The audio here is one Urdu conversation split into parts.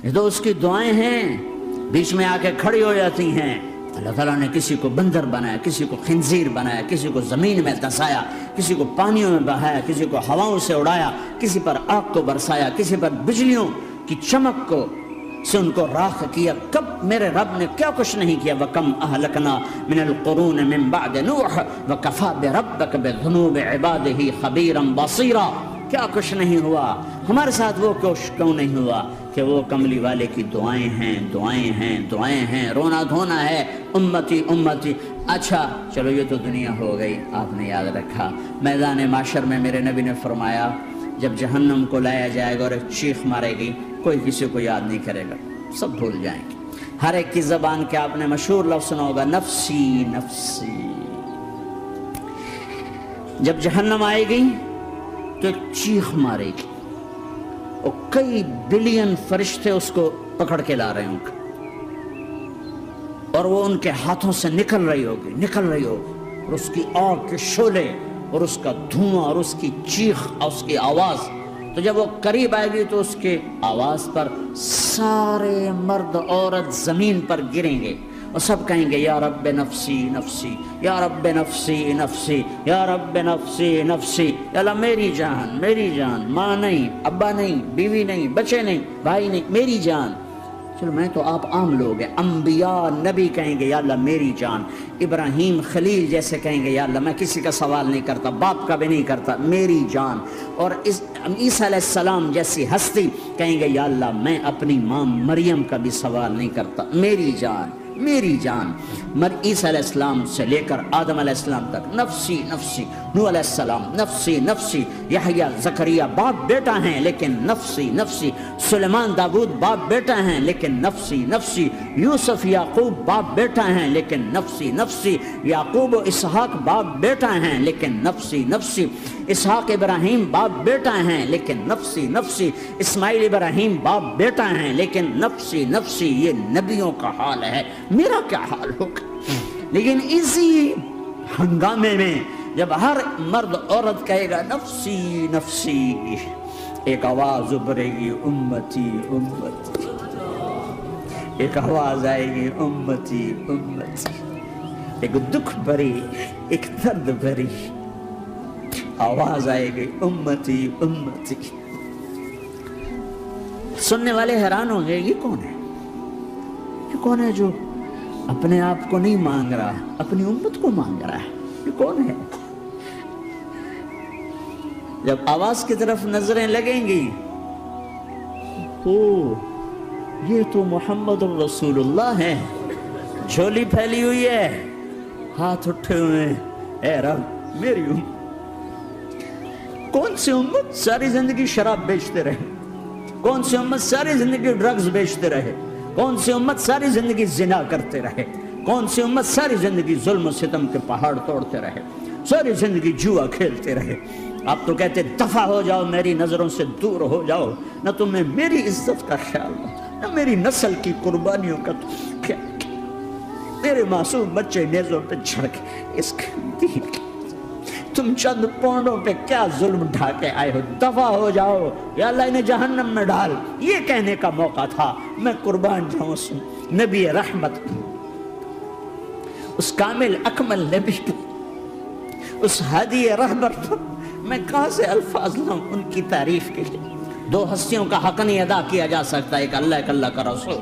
یہ تو اس کی دعائیں ہیں، بیچ میں آ کے کھڑی ہو جاتی ہیں۔ اللہ تعالیٰ نے کسی کو بندر بنایا، کسی کو خنزیر بنایا، کسی کو زمین میں دھسایا، کسی کو پانیوں میں بہایا، کسی کو ہواؤں سے اڑایا، کسی پر آگ کو برسایا، کسی پر بجلیوں کی چمک کو سے ان کو راکھ کیا۔ کب میرے رب نے کیا کچھ نہیں کیا۔ وَكَمْ أَهْلَكْنَا مِنَ الْقُرُونِ مِنْ بَعْدِ نُوحٍ وَكَفَى بِرَبِّكَ بِذُنُوبِ عِبَادِهِ خَبِيرًا بَصِيرًا۔ کیا کچھ نہیں ہوا ہمارے ساتھ، وہ کچھ کیوں نہیں ہوا کہ وہ کملی والے کی دعائیں ہیں، دعائیں ہیں، دعائیں ہیں، رونا دھونا ہے، امتی امتی۔ اچھا چلو یہ تو دنیا ہو گئی، آپ نے یاد رکھا میدان معاشر میں میرے نبی نے فرمایا جب جہنم کو لایا جائے گا اور ایک چیخ مارے گی، کوئی کسی کو یاد نہیں کرے گا، سب بھول جائیں گے۔ ہر ایک کی زبان کے آپ نے مشہور لفظ سنا ہوگا، نفسی نفسی۔ جب جہنم آئے گی تو ایک چیخ مارے گی اور کئی بلین فرشتے اس کو پکڑ کے لا رہے ہوں گے اور وہ ان کے ہاتھوں سے نکل رہی ہوگی اور اس کی آگ کے شعلے اور اس کا دھواں اور اس کی چیخ اور اس کی آواز۔ تو جب وہ قریب آئے گی تو اس کے آواز پر سارے مرد عورت زمین پر گریں گے اور سب کہیں گے یا رب نفسی نفسی، یا رب نفسی نفسی، یا رب نفسی نفسی۔ یا اللہ میری جان، میری جان، ماں نہیں، ابا نہیں، بیوی نہیں، بچے نہیں، بھائی نہیں، میری جان۔ چلو میں تو آپ عام لوگ ہیں، انبیاء نبی کہیں گے یا اللہ میری جان، ابراہیم خلیل جیسے کہیں گے یا اللہ میں کسی کا سوال نہیں کرتا، باپ کا بھی نہیں کرتا، میری جان۔ اور عیسیٰ علیہ السلام جیسی ہستی کہیں گے یا اللہ میں اپنی ماں مریم کا بھی سوال نہیں کرتا، میری جان، میری جان۔ عیسیٰ علیہ السلام سے لے کر آدم علیہ السلام تک نفسی نفسی، نوح علیہ السلام نفسی نفسی، یحییٰ زکریا باپ بیٹا ہیں لیکن نفسی نفسی، سلیمان داؤد باپ بیٹا ہیں لیکن نفسی نفسی، یوسف یعقوب باپ بیٹا ہیں لیکن نفسی نفسی، یعقوب و اسحاق باپ بیٹا ہیں لیکن نفسی نفسی، اسحاق ابراہیم باپ بیٹا ہیں لیکن نفسی نفسی، اسماعیل ابراہیم باپ بیٹا ہیں لیکن نفسی نفسی۔ یہ نبیوں کا حال ہے، میرا کیا حال ہوگا؟ لیکن اسی ہنگامے میں جب ہر مرد عورت کہے گا نفسی نفسی، ایک آواز ابھرے گی امتی امتی، ایک آواز آئے گی امتی امتی، ایک دکھ بھری، ایک درد بھری آواز آئے گی امتی امتی۔ سننے والے حیران ہوں گے یہ کون ہے، یہ کون ہے جو اپنے آپ کو نہیں مانگ رہا، اپنی امت کو مانگ رہا ہے، یہ کون ہے؟ جب آواز کی طرف نظریں لگیں گی تو یہ تو محمد الرسول اللہ ہے، جھولی پھیلی ہوئی ہے، ہاتھ اٹھے ہوئے ہیں، اے رب میری امت۔ کون سی امت ساری زندگی شراب بیچتے رہے، کون سی امت ساری زندگی ڈرگز بیچتے رہے، کون سی امت ساری زندگی زنا کرتے رہے، کون سی امت ساری زندگی ظلم و ستم کے پہاڑ توڑتے رہے، ساری زندگی جوا کھیلتے رہے۔ آپ تو کہتے دفع ہو جاؤ، میری نظروں سے دور ہو جاؤ، نہ تمہیں میری عزت کا خیال نہ میری نسل کی قربانیوں کا خیال، میرے معصوم بچے نیزوں پہ جھڑ کے اس کے دین کے تم چند پونڈوں پہ کیا ظلم ڈھا کے آئے ہو، دفع ہو جاؤ یا اللہ انہیں جہنم میں ڈال۔ یہ کہنے کا موقع تھا، میں قربان جاؤں اس نبی رحمت، اس کامل اکمل نبی، اس ہادی رہبر پر میں کہاں سے الفاظ لاؤں ان کی تعریف کے لیے۔ دو ہستیوں کا حق نہیں ادا کیا جا سکتا، ایک اللہ ایک اللہ کا رسول،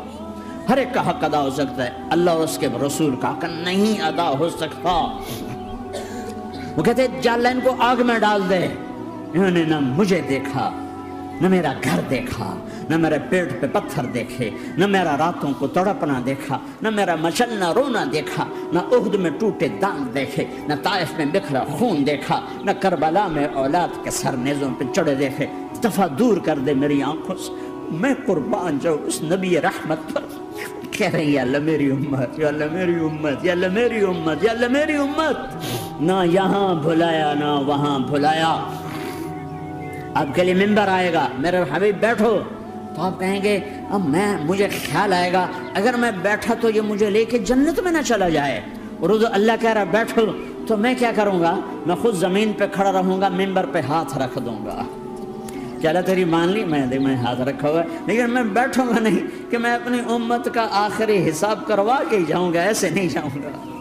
ہر ایک کا حق ادا ہو سکتا ہے، اللہ اور اس کے رسول کا حق نہیں ادا ہو سکتا۔ وہ کہتے جا اللہ ان کو آگ میں ڈال دے، انہوں نے نہ مجھے دیکھا، نہ میرا گھر دیکھا، نہ میرے پیٹ پہ پتھر دیکھے، نہ میرا راتوں کو تڑپنا دیکھا، نہ میرا مچلنا رونا دیکھا، نہ احد میں ٹوٹے دانت دیکھے، نہ طائف میں بکھرا خون دیکھا، نہ کربلا میں اولاد کے سر نیزوں پہ چڑھے دیکھے۔ دفعہ دور کر دے میری آنکھوں سے، میں قربان جاؤں اس نبی رحمت پر۔ کہہ رہے ہیں یا اللہ میری امت، یا اللہ میری امت، یا اللہ میری امت، یا اللہ میری امت، نہ یہاں بھلایا نہ وہاں بھلایا۔ آپ کے لیے ممبر آئے گا، میرے حبیب بیٹھو، تو آپ کہیں گے اب مجھے خیال آئے گا اگر میں بیٹھا تو یہ مجھے لے کے جنت میں نہ چلا جائے، اور اللہ کہہ رہا بیٹھو تو میں کیا کروں گا؟ میں خود زمین پہ کھڑا رہوں گا، ممبر پہ ہاتھ رکھ دوں گا، چلا تیری مان لی، میں ہاتھ رکھا ہوا ہے، لیکن میں بیٹھوں گا نہیں کہ میں اپنی امت کا آخری حساب کروا کے ہی جاؤں گا، ایسے نہیں جاؤں گا۔